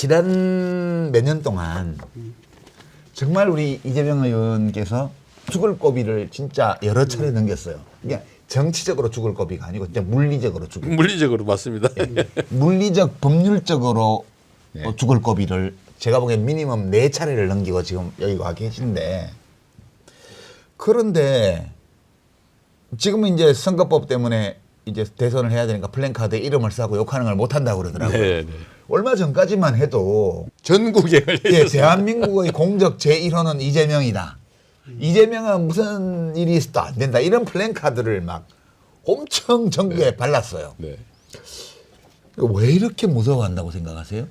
지난 몇 년 동안 정말 우리 이재명 의원께서 죽을 고비를 진짜 여러 차례 넘겼어요. 그러니까 정치적으로 죽을 고비가 아니고 진짜 물리적으로 죽을 고비. 물리적으로 맞습니다. 물리적 법률적으로 네. 죽을 고비를 제가 보기엔 미니멈 4차례를 넘기고 지금 여기 와 계신데, 그런데 지금은 이제 선거법 때문에 이제 대선을 해야 되니까 플랜카드에 이름을 싸고 욕하는 걸 못한다고 그러더라고요. 네, 네. 얼마 전까지만 해도 전국에 걸려 예, 있었어요. 대한민국의 공적 제1호는 이재명이다. 이재명은 무슨 일이 있어도 안 된다. 이런 플랜카드를 막 엄청 전국에 발랐어요. 네. 왜 이렇게 무서워한다고 생각하세요?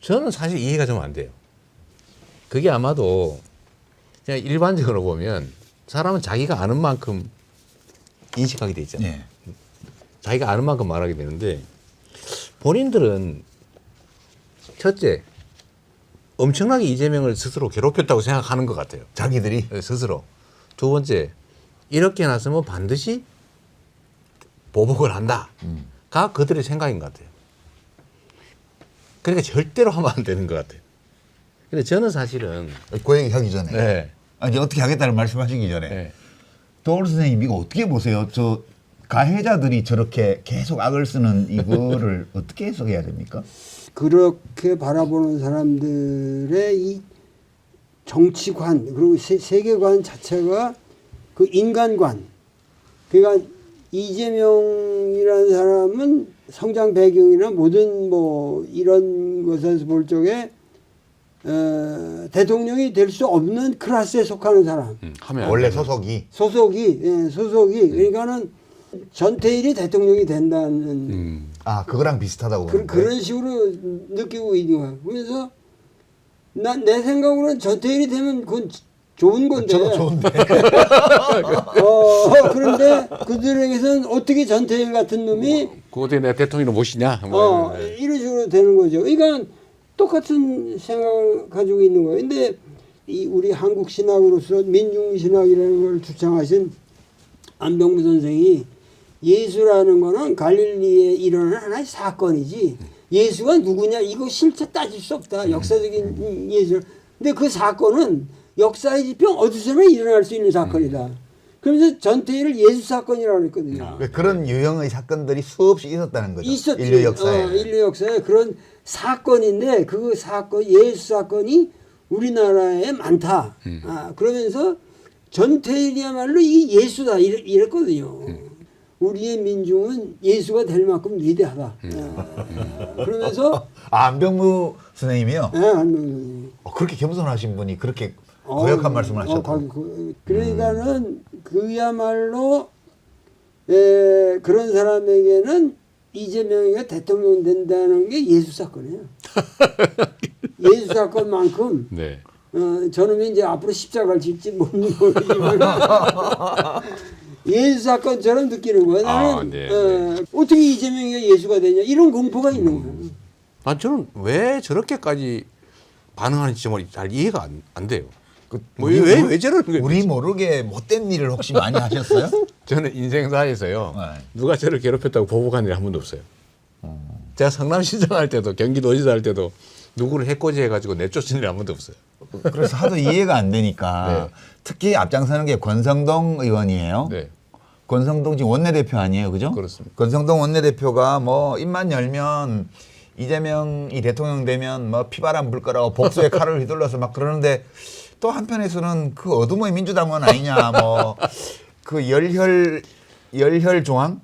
저는 사실 이해가 좀 안 돼요. 그게 아마도 그냥 일반적으로 보면 사람은 자기가 아는 만큼 인식하게 돼 있잖아요. 예. 자기가 아는 만큼 말하게 되는데 본인들은 첫째 엄청나게 이재명을 스스로 괴롭혔다고 생각하는 것 같아요. 자기들이 스스로. 두 번째 이렇게 나서면 반드시 보복을 한다가 그들의 생각인 것 같아요. 그러니까 절대로 하면 안 되는 것 같아요. 근데 저는 사실은 그 얘기 하기 전에 네. 아니, 어떻게 하겠다는 말씀하시기 전에 네. 도울 선생님 이거 어떻게 보세요? 저 가해자들이 저렇게 계속 악을 쓰는 이거를 어떻게 해석해야 됩니까? 그렇게 바라보는 사람들의 이 정치관 그리고 세계관 자체가 그 인간관. 그러니까 이재명이라는 사람은 성장 배경이나 모든 뭐 이런 것에서 볼 적에 대통령이 될 수 없는 클래스에 속하는 사람. 하면 원래 소속이 소속이 그러니까는 전태일이 대통령이 된다는 아 그거랑 비슷하다고 그런 식으로 느끼고 있는 거야. 그래서 난 내 생각으로는 전태일이 되면 그건 좋은 건데. 저도 좋은데 그런데 그들에게서는 어떻게 전태일 같은 놈이 그것에 내가 대통령을 모시냐? 이런 식으로 되는 거죠. 그러니까 똑같은 생각을 가지고 있는 거예요. 근데 이 우리 한국 신학으로서 민중 신학이라는 걸 주창하신 안병무 선생이 예수라는 거는 갈릴리에 일어난 하나의 사건이지 예수가 누구냐 이거 실제 따질 수 없다. 역사적인 예수. 근데 그 사건은 역사의 지평 어디서나 일어날 수 있는 사건이다. 그러면서 전태일을 예수 사건이라고 했거든요. 그런 유형의 사건들이 수없이 있었다는 거죠. 있었지. 인류 역사에. 인류 역사에 그런 사건인데 그 사건 예수 사건이 우리나라에 많다. 그러면서 전태일이야말로 이 예수다 이랬거든요. 우리의 민중은 예수가 될 만큼 위대하다. 그러면서 안병무 선생님이요. 네, 그렇게 겸손하신 분이 그렇게 고역한 말씀을 하셨고. 그러니까는 그야말로 그런 사람에게는 이재명이가 대통령 된다는 게 예수 사건이에요. 예수 사건만큼 네. 저는 이제 앞으로 십자가를 질지 모르지만 예수 사건처럼 느끼는 거예요. 나는 네. 어떻게 이재명이가 예수가 되냐 이런 공포가 있는 거예요. 저는 왜 저렇게까지 반응하는지 정말 잘 이해가 안 돼요. 왜 저러는 거예요? 우리 모르게 못된 일을 혹시 많이 하셨어요? 저는 인생사에서요. 네. 누가 저를 괴롭혔다고 보복한 일이 한 번도 없어요. 제가 성남시장 할 때도 경기도지사 할 때도 누구를 해코지 해가지고 내쫓은 일이 한 번도 없어요. 그래서 하도 이해가 안 되니까 네. 특히 앞장서는 게 권성동 의원이에요. 네. 권성동 지금 원내대표 아니에요, 그죠? 그렇습니다. 권성동 원내대표가 뭐 입만 열면 이재명이 대통령 되면 뭐 피바람 불 거라고 복수의 칼을 휘둘러서 막 그러는데 또 한편에서는 그 어둠의 민주당은 아니냐 뭐 그 열혈중앙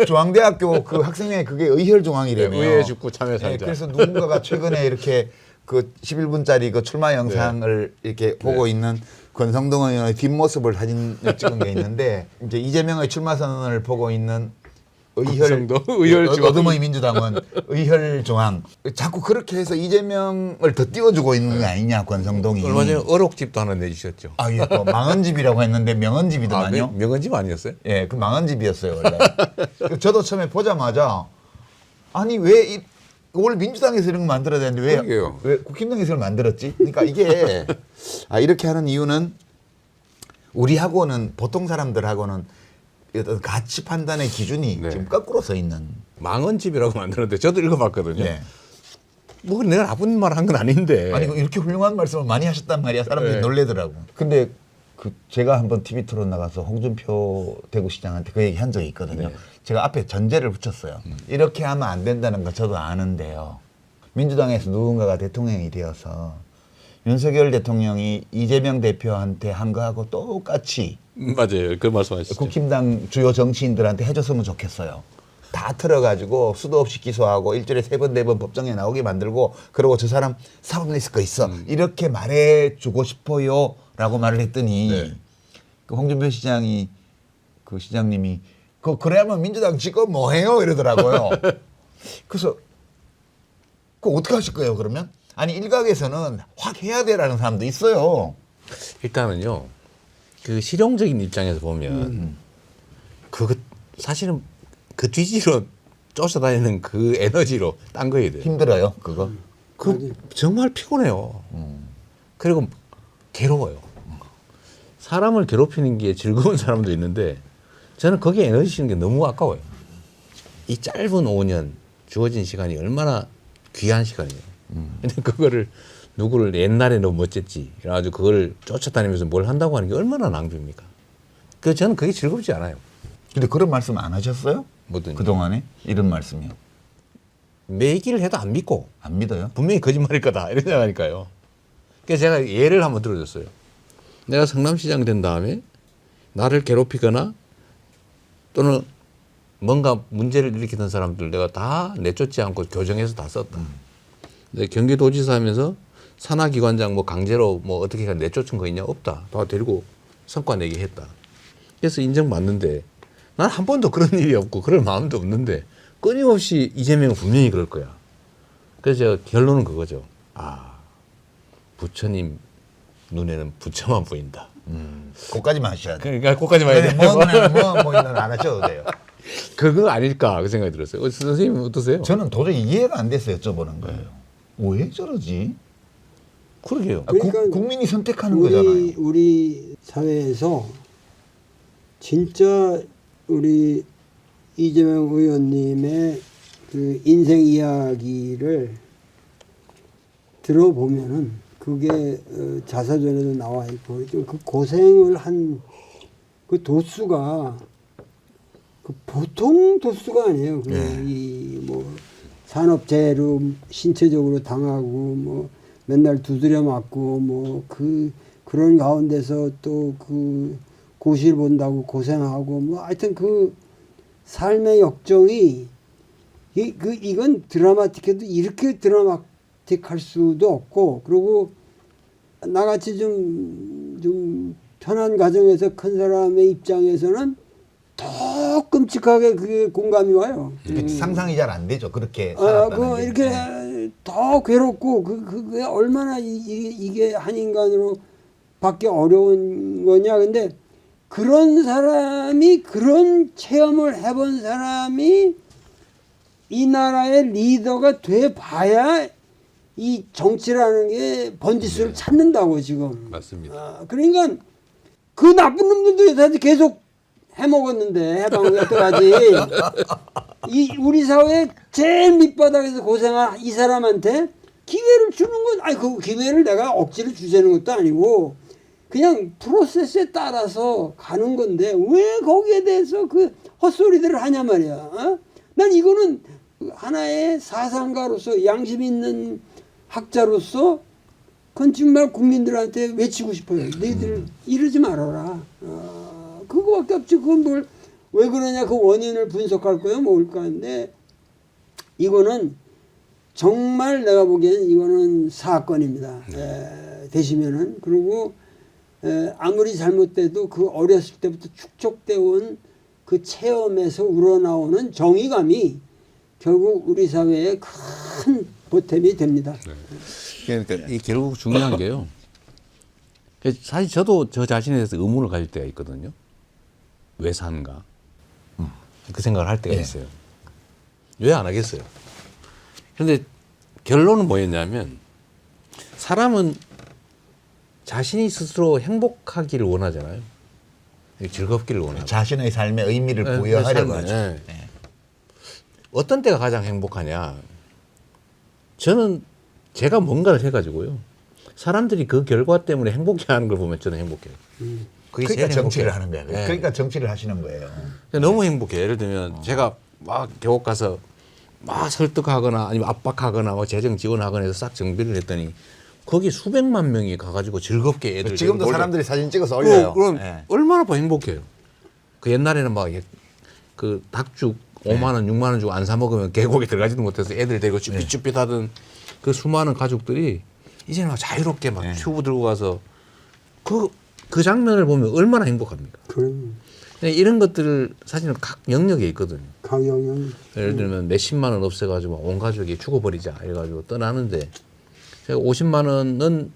중앙대학교 그 학생회 그게 의혈중앙이래요. 의회 죽고 참여상자. 그래서 누군가가 최근에 이렇게 그 11분짜리 그 출마 영상을 이렇게 보고 있는 권성동 의원의 뒷모습을 사진을 찍은 게 있는데 이제 이재명의 출마 선언을 보고 있는 의혈중앙 어둠의 민주당은 의혈중앙 자꾸 그렇게 해서 이재명을 더 띄워주고 있는 게 아니냐 권성동이. 얼마 전에 어록집도 하나 내주셨죠. 아, 예, 또 망언집이라고 했는데 명언집이더만요. 명언집 아니었어요? 예, 그 망언집이었어요 원래. 저도 처음에 보자마자 아니 왜 원래 민주당에서 이런 거 만들어야 되는데 그러게요. 왜 국힘당에서 이걸 만들었지? 그러니까 이게 이렇게 하는 이유는 우리하고는 보통 사람들하고는 어떤 가치 판단의 기준이 네. 지금 거꾸로 서 있는 망언집이라고 만들었는데 저도 읽어봤거든요. 예. 뭐 내가 나쁜 말 한 건 아닌데. 아니 이렇게 훌륭한 말씀을 많이 하셨단 말이야. 사람들이 네. 놀래더라고. 근데 그 제가 한번 TV 토론 나가서 홍준표 대구시장한테 그 얘기 한 적이 있거든요. 네. 제가 앞에 전제를 붙였어요. 이렇게 하면 안 된다는 거 저도 아는데요. 민주당에서 누군가가 대통령이 되어서 윤석열 대통령이 이재명 대표한테 한 거하고 똑같이 맞아요. 그 말씀하시죠. 국힘당 주요 정치인들한테 해줬으면 좋겠어요. 다 틀어가지고 수도 없이 기소하고 일주일에 3번, 4번 법정에 나오게 만들고 그러고 저 사람 사법 리스크 있어. 이렇게 말해주고 싶어요. 라고 말을 했더니 네. 그 홍준표 시장이 그 시장님이 그래야만 민주당 지금 뭐해요? 이러더라고요. 그래서 그거 어떻게 하실 거예요 그러면? 아니 일각에서는 확 해야 돼라는 사람도 있어요. 일단은요. 그 실용적인 입장에서 보면 그거 사실은 그 뒤지로 쫓아다니는 그 에너지로 딴 거야 돼요. 힘들어요 그거. 그 정말 피곤해요. 그리고 괴로워요. 사람을 괴롭히는 게 즐거운 사람도 있는데 저는 거기에 에너지 쓰는 게 너무 아까워요. 이 짧은 5년 주어진 시간이 얼마나 귀한 시간이에요. 근데 그거를 누구를 옛날에 너무 멋졌지. 그래가지고 그걸 쫓아다니면서 뭘 한다고 하는 게 얼마나 낭비입니까? 그래서 저는 그게 즐겁지 않아요. 근데 그런 말씀 안 하셨어요? 뭐든지. 그동안에 이런 말씀이요. 매 얘기를 해도 안 믿고 안 믿어요? 분명히 거짓말일 거다 이런 생각하니까요. 그래서 제가 예를 한번 들어줬어요. 내가 성남시장 된 다음에 나를 괴롭히거나 또는 뭔가 문제를 일으키던 사람들 내가 다 내쫓지 않고 교정해서 다 썼다. 근데 경기도지사 하면서 산하기관장 뭐 강제로 뭐 어떻게 내쫓은 거 있냐? 없다. 다 데리고 성과 내게 했다. 그래서 인정받는데 난 한 번도 그런 일이 없고 그럴 마음도 없는데 끊임없이 이재명은 분명히 그럴 거야. 그래서 제가 결론은 그거죠. 아, 부처님 눈에는 부처만 보인다. 그까지만 하셔야 돼요. 그러니까 거기까지 봐야 돼. 뭐 이런 안 하셔도 돼요. 그거 아닐까 그 생각이 들었어요. 선생님 어떠세요? 저는 도저히 이해가 안 됐어요. 여쭤보는 거예요. 왜 저러지? 그러게요. 그러니까 국민이 선택하는 거잖아요. 우리 사회에서 진짜 우리 이재명 의원님의 그 인생 이야기를 들어보면은 그게 자서전에도 나와 있고 좀 그 고생을 한 그 도수가 그 보통 도수가 아니에요. 뭐 산업재해로 신체적으로 당하고 뭐 맨날 두드려 맞고 뭐 그런 가운데서 또 그 고시를 본다고 고생하고 뭐 하여튼 그 삶의 역정이 이건 드라마틱해도 이렇게 드라마틱할 수도 없고 그리고 나같이 좀 편한 가정에서 큰 사람의 입장에서는 더 끔찍하게 그게 공감이 와요. 상상이 잘 안 되죠. 그렇게 그 살았다는 게. 이렇게 더 괴롭고 그게 얼마나 이게 한 인간으로 받기 어려운 거냐. 근데 그런 사람이 그런 체험을 해본 사람이 이 나라의 리더가 돼 봐야 이 정치라는 게 번지수를 찾는다고 지금. 맞습니다. 그러니까 그 나쁜 놈들도 여태까지 계속 해먹었는데 해방을 여태까지 이 우리 사회 제일 밑바닥에서 고생한 이 사람한테 기회를 주는 건 아니 그 기회를 내가 억지로 주자는 것도 아니고 그냥 프로세스에 따라서 가는 건데 왜 거기에 대해서 그 헛소리들을 하냐 말이야. 어? 난 이거는 하나의 사상가로서 양심 있는 학자로서 그건 정말 국민들한테 외치고 싶어요. 너희들 이러지 말아라. 그거밖에 없지. 그건 뭘 왜 그러냐 그 원인을 분석할 거예요. 뭘까 하는데 이거는 정말 내가 보기에는 이거는 사건입니다. 되시면은 그리고 아무리 잘못돼도 그 어렸을 때부터 축적되어 온 그 체험에서 우러나오는 정의감이 결국 우리 사회에 큰 보탬이 됩니다. 그러니까 이 결국 중요한 게요. 사실 저도 저 자신에 대해서 의문을 가질 때가 있거든요. 왜 사는가? 그 생각을 할 때가 있어요. 왜 안 하겠어요? 그런데 결론은 뭐였냐면 사람은 자신이 스스로 행복하기를 원하잖아요. 즐겁기를 원하고. 자신의 삶의 의미를 부여하려고 하죠. 네. 어떤 때가 가장 행복하냐? 저는 제가 뭔가를 해가지고요. 사람들이 그 결과 때문에 행복해하는 걸 보면 저는 행복해요. 그게 그러니까 제일 정치를 행복해요. 하는 거야. 네. 그러니까 정치를 하시는 거예요. 너무 행복해. 예를 들면 제가 막 계곡 가서 막 설득하거나 아니면 압박하거나 뭐 재정 지원하거나 해서 싹 정비를 했더니 거기 수백만 명이 가가지고 즐겁게 애들 지금도 놀고 사람들이 사진 찍어서 올려요. 그럼 예. 얼마나 더 행복해요. 그 옛날에는 막 그 닭죽 5만 원, 6만 원 주고 안 사 먹으면 계곡에 들어가지도 못해서 애들 데리고 쭈삣쭈삣 하던 그 수많은 가족들이 이제는 막 자유롭게 막 튜브 들고 가서 그 장면을 보면 얼마나 행복합니까? 그럼 이런 것들을 사실은 각 영역에 있거든요. 강영영 예를 들면 몇십만 원 없애가지고 온 가족이 죽어버리자 이래가지고 떠나는데 제가 50만 원은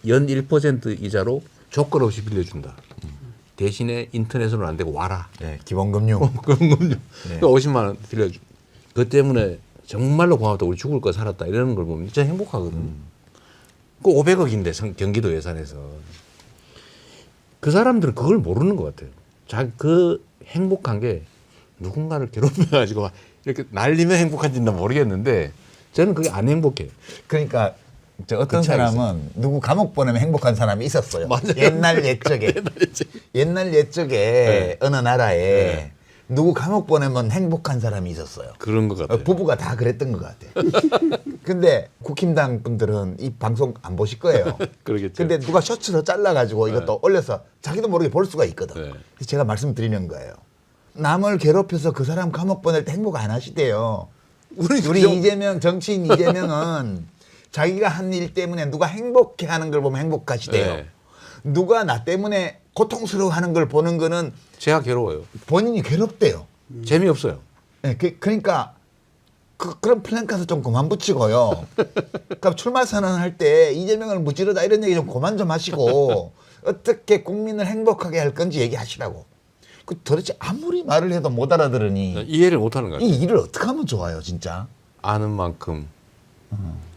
연 1% 이자로 조건 없이 빌려준다. 대신에 인터넷으로는 안 되고 와라. 네, 기본금융. 그럼요. 네. 그러니까 50만 원 빌려줘. 그 때문에 정말로 고맙다. 우리 죽을 거 살았다. 이러는 걸 보면 진짜 행복하거든요. 그 500억인데 경기도 예산에서. 그 사람들은 그걸 모르는 것 같아요. 그 행복한 게 누군가를 괴롭혀가지고 막 이렇게 날리면 행복한지는 모르겠는데 저는 그게 안 행복해요. 그러니까 저 어떤 그 차이가 사람은 누구 감옥 보내면 행복한 사람이 있었어요. 맞아요. 옛날 옛적에. 옛날 옛적에 네. 어느 나라에 네. 누구 감옥 보내면 행복한 사람이 있었어요. 그런 것 같아요. 부부가 다 그랬던 것 같아요. 근데 국힘당 분들은 이 방송 안 보실 거예요. 그러겠죠. 근데 누가 셔츠로 잘라가지고 이것도 올려서 자기도 모르게 볼 수가 있거든. 네. 그래서 제가 말씀드리는 거예요. 남을 괴롭혀서 그 사람 감옥 보낼 때 행복 안 하시대요. 우리 이재명 정치인 이재명은 자기가 한 일 때문에 누가 행복해하는 걸 보면 행복하시대요. 네. 누가 나 때문에 고통스러워하는 걸 보는 거는 제가 괴로워요. 본인이 괴롭대요. 재미없어요. 네, 그러니까 그런 플랜카드 좀 그만 붙이고요. 그러니까 출마 선언할 때 이재명을 무찌르다 이런 얘기 좀 그만 좀 하시고 어떻게 국민을 행복하게 할 건지 얘기하시라고. 그 도대체 아무리 말을 해도 못 알아들으니 이해를 못하는 것 같아요. 이 일을 어떻게 하면 좋아요, 진짜. 아는 만큼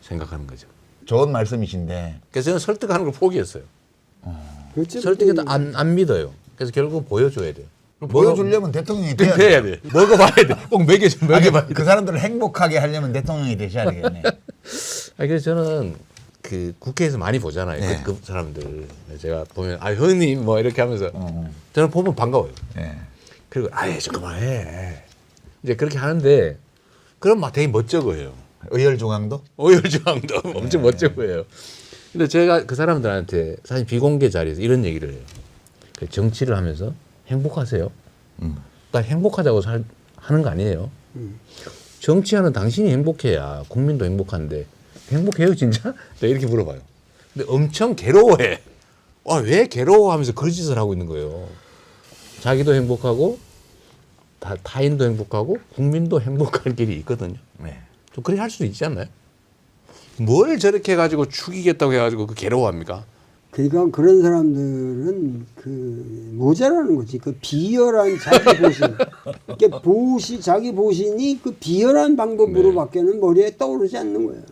생각하는 거죠. 좋은 말씀이신데 그래서 저는 설득하는 걸 포기했어요. 그렇지. 설득해도 안 믿어요. 그래서 결국 보여줘야 돼요. 보여주려면 대통령이 돼야 돼야 돼. 먹어봐야 돼. 꼭 먹여봐야 돼. 그 사람들을 행복하게 하려면 대통령이 되셔야 되겠네. 그래서 저는 그 국회에서 많이 보잖아요. 네. 그 사람들. 제가 보면 형님 뭐 이렇게 하면서 저는 보면 반가워요. 네. 그리고 좀 그만해. 이제 그렇게 하는데 그럼 막 되게 멋져 보여요. 의열중앙도? 오열주왕도 엄청 멋져 보여요. 근데 제가 그 사람들한테 사실 비공개 자리에서 이런 얘기를 해요. 정치를 하면서 행복하세요? 그러니까 행복하자고 하는 거 아니에요. 정치하는 당신이 행복해야 국민도 행복한데 행복해요 진짜? 내가 이렇게 물어봐요. 근데 엄청 괴로워해. 왜 괴로워하면서 그런 짓을 하고 있는 거예요. 자기도 행복하고 타인도 행복하고 국민도 행복할 길이 있거든요. 네. 좀 그렇게 할 수도 있지 않나요? 뭘 저렇게 해가지고 죽이겠다고 해가지고 그 괴로워합니까? 그러니까 그런 사람들은 그 모자라는 거지. 그 비열한 자기 보신. 자기 보신이 그 비열한 방법으로밖에는 머리에 떠오르지 않는 거예요.